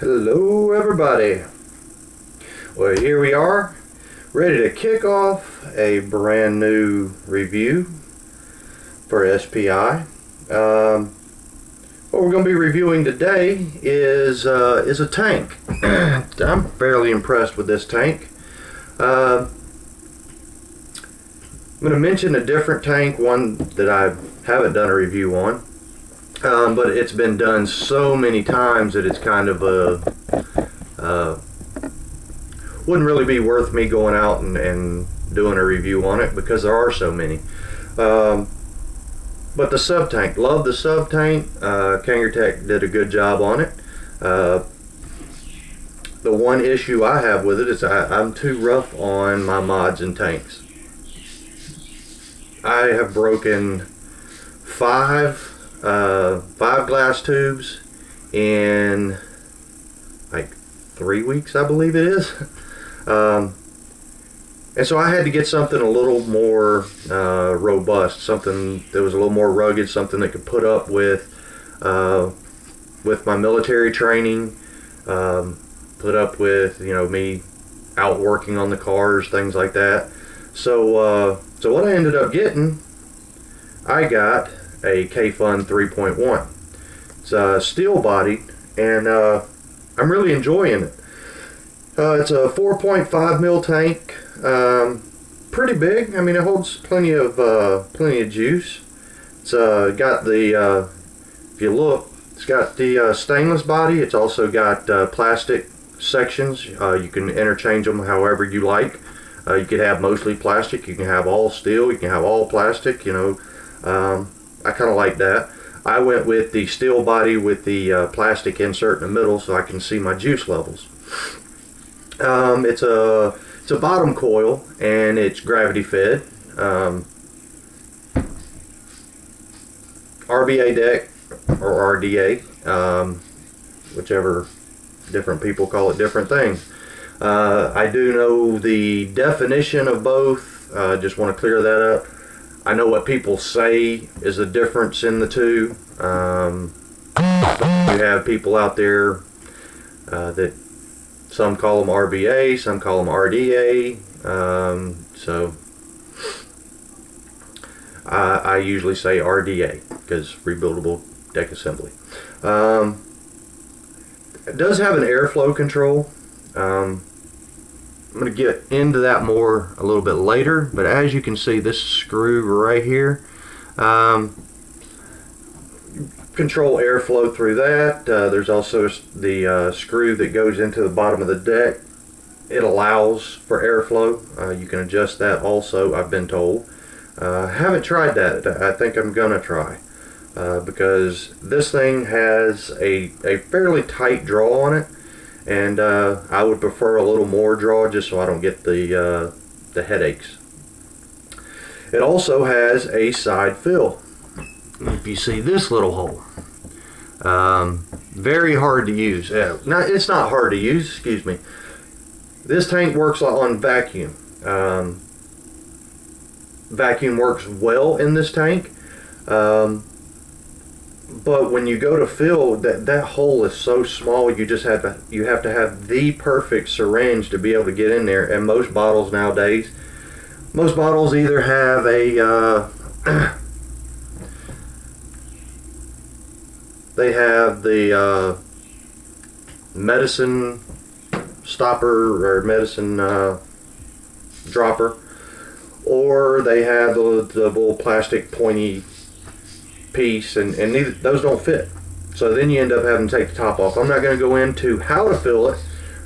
Hello everybody. Well, here we are, ready to kick off a brand new review for SPI. What we're going to be reviewing today is a tank. I'm fairly impressed with this tank. I'm going to mention a different tank, one that I haven't done a review on. But it's been done so many times that it's kind of wouldn't really be worth me going out and doing a review on it because there are so many. But the sub tank, love the sub tank. Kangertech did a good job on it. The one issue I have with it is I'm too rough on my mods and tanks. I have broken five glass tubes in like 3 weeks, I believe it is. And so I had to get something a little more robust, something that was a little more rugged, something that could put up with my military training, put up with, you know, me out working on the cars, things like that. So what I ended up getting, I got a Kayfun 3.1. It's steel bodied, and I'm really enjoying it. It's a 4.5 mil tank, pretty big. I mean, it holds plenty of juice. It's got the if you look, it's got the stainless body. It's also got plastic sections. You can interchange them however you like. You could have mostly plastic. You can have all steel. You can have all plastic. You know. I kind of like that. I went with the steel body with the plastic insert in the middle so I can see my juice levels. It's a bottom coil and it's gravity fed. RBA deck or RDA, whichever, different people call it different things. I do know the definition of both. Just want to clear that up. I know what people say is the difference in the two. You have people out there that some call them RBA, some call them RDA. So I usually say RDA because rebuildable deck assembly. It does have an airflow control. I'm going to get into that more a little bit later, but as you can see, this screw right here, control airflow through that. There's also the screw that goes into the bottom of the deck. It allows for airflow. You can adjust that also, I've been told. Haven't tried that. I think I'm going to try because this thing has a fairly tight draw on it. And I would prefer a little more draw just so I don't get the headaches. It also has a side fill. If you see this little hole, very hard to use. It's not hard to use, excuse me. This tank works on vacuum. Vacuum works well in this tank. But when you go to fill, that hole is so small, you have to have the perfect syringe to be able to get in there. And most bottles nowadays, either have a they have the medicine stopper or medicine dropper, or they have the little plastic pointy piece, and those don't fit. So then you end up having to take the top off. I'm not going to go into how to fill it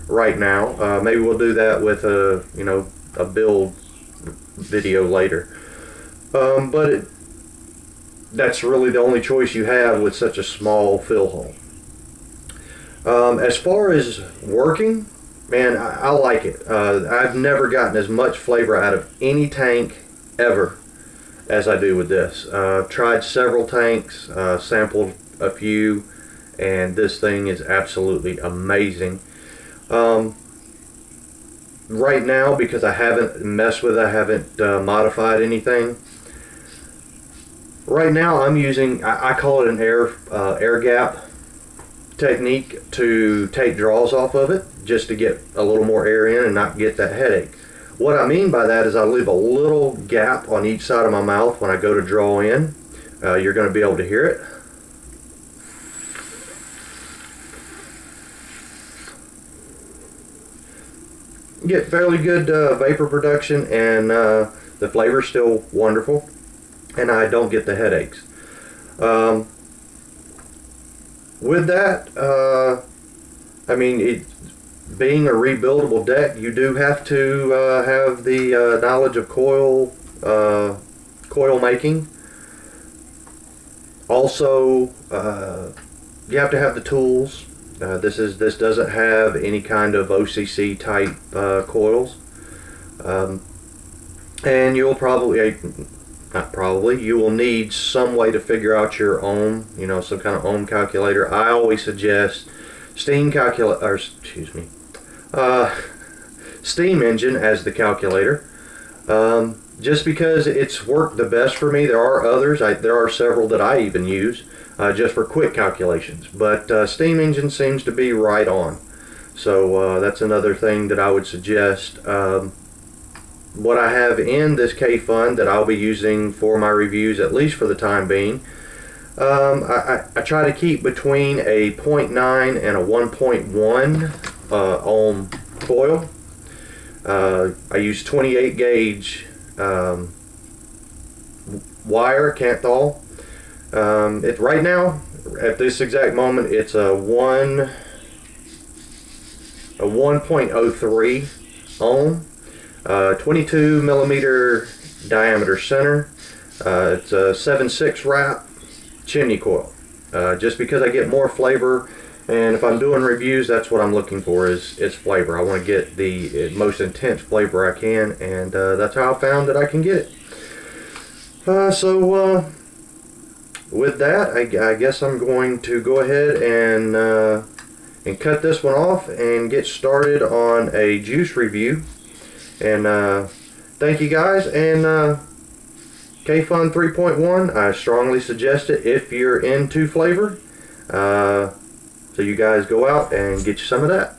right now. Maybe we'll do that with a build video later. But that's really the only choice you have with such a small fill hole. As far as working, man, I like it. I've never gotten as much flavor out of any tank ever as I do with this. Tried several tanks, sampled a few, and this thing is absolutely amazing. Right now, because I haven't messed with it, I haven't modified anything. Right now I'm using, I call it an air gap. technique to take draws off of it, just to get a little more air in and not get that headache. What I mean by that is I leave a little gap on each side of my mouth when I go to draw in. You're going to be able to hear it. Get fairly good vapor production, and the flavor's still wonderful, and I don't get the headaches. With that, I mean, being a rebuildable deck, you do have to have the knowledge of coil making. Also, you have to have the tools. This doesn't have any kind of OCC type coils, and you'll you will need some way to figure out your ohm, some kind of ohm calculator. I always suggest steam engine as the calculator, just because it's worked the best for me. There are others. There are several that I even use just for quick calculations, but steam engine seems to be right on. So that's another thing that I would suggest. What I have in this Kayfun that I'll be using for my reviews, at least for the time being, I try to keep between a 0.9 and a 1.1 ohm coil. I use 28 gauge wire, Canthal. Right now, at this exact moment, it's a 1.03 ohm, 22 millimeter diameter center. It's a 7/6 wrap chimney coil. Just because I get more flavor, and if I'm doing reviews, that's what I'm looking for is flavor. I want to get the most intense flavor I can, and that's how I found that I can get it. With that, I guess I'm going to go ahead and cut this one off and get started on a juice review. And thank you guys. And Kayfun 3.1, I strongly suggest it if you're into flavor. So you guys go out and get you some of that.